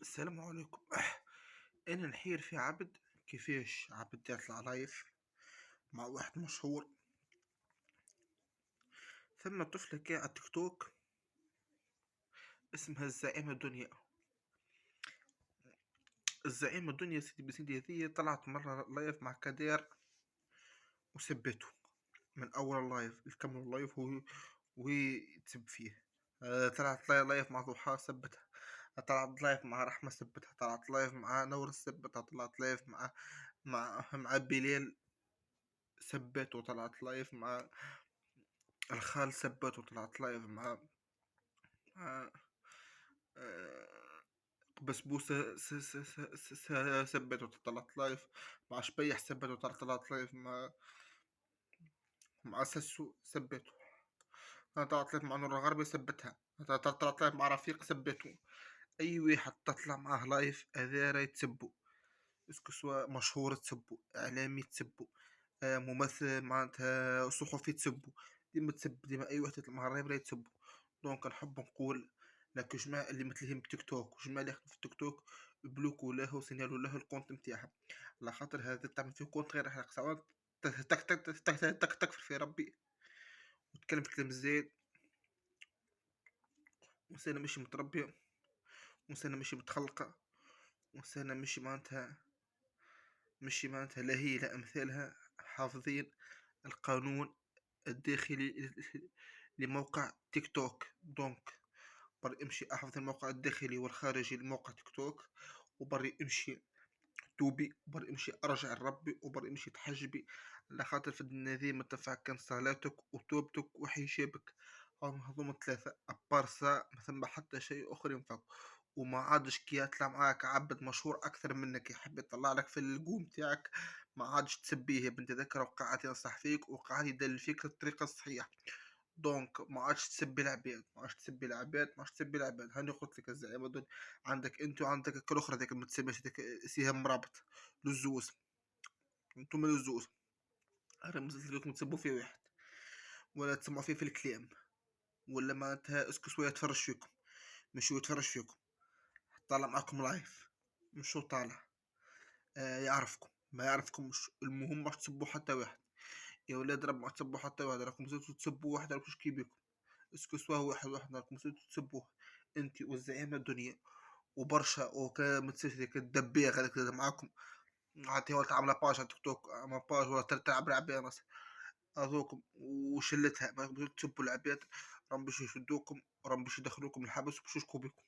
السلام عليكم. أنا نحير في عبد، كيفاش عبد يطلع لايف مع واحد مشهور. ثم طفلة كي على تيك توك اسمها الزعيمة دنيا. الزعيمة دنيا سيدي بسيدي هذيا طلعت مرة لايف مع كدير وسبته من أول اللايف يكمل اللايف وهي تسب فيه. طلعت لايف مع ضحى سبتها، طلعت لايف مع رحمة سبتها، طلعت لايف مع نور سبتها، طلعت لايف مع بليل سبت، وطلعت لايف مع الخال سبت، وطلعت لايف مع آه، بسبوسة سبت وطلعت لايف مع شبيح سبت، وطلعت لايف مع سسو سبت، طلعت لايف مع نور الغربي سبتها، طلعت لايف مع رفيق سبته. أي واحد تطلع معاه لايف هذا يتسبوا، اسكو سوا مشهور تسبوا، إعلامي تسبوا، ممثل معناتها صحفي تسبوا، ديما تسب، ديما أي واحد يطلع مع الرايب يتسبوا. دونك نحب نقول لك جماعة اللي مثلهم تيك توك وجماعة اللي يخدموا في التيك توك، بلوكوا له وسينالوا له الكونت نتاعهم، على خاطر هذا تعمل فيه كونت غير حق سواء تكفر في ربي وتكلم في كلام زايد، وإنسانة مش متربية، وإنسانة مش متخلقة، وإنسانة مش معناتها لا هي لا أمثالها حافظين القانون الداخلي لموقع تيك توك. دونك بري امشي احفظ الموقع الداخلي والخارجي لموقع تيك توك، وبري امشي توبي، وبري امشي ارجع لربي، وبري امشي تحجبي، على خاطر في الدنيا ذي ما تنفعك صلاتك وتوبتك وحجابك. هذوما ثلاثة أبارسا ما ثم حتى شيء آخر ينفعك. وما عادش كي يطلع معاك عبد مشهور أكثر منك يحب يطلع لك في القوم تاعك، ما عادش تسبيه يا بنت ذكر، وقاعد ينصح فيك وقاعد يدل فيك الطريقة الصحيحة. دونك ما عادش تسبي العباد، ما عادش تسبي العباد، ما عادش تسبي العباد. هاني قلت لك الزعيم هذول عندك انت وعندك كل اخرى ذيك ما تسميش ذيك سيهم مرابط للزوز، انتم للزوز. انا مزلت لكم تسبوا في واحد ولا تسمعوا فيه في الكلام، ولا معناتها اسكو شويه يتفرج فيكم، مش هو يتفرج فيكم، طالع معاكم لايف، مش هو طالع يعرفكم ما يعرفكمش. المهم ما تسبوا حتى واحد، يا ولاد رب ما تسبوا حتى واحد، راكم زدتوا تسبوا واحد راكم شكي بيكم. اسكو سوا واحد راكم زدتوا تسبوه انت والزعيمة الدنيا وبرشا وكمتسلسل كدبيغ هذاك اللي معاكم، عاد هي عاملة باج على تيك توك، عاملة باج ولا تلعب العباد مثلا هذوكم وشلتها، ما تسبوا العباد، راهم باش يشدوكم، راهم باش يدخلوكم الحبس وباش يشكوا بكم.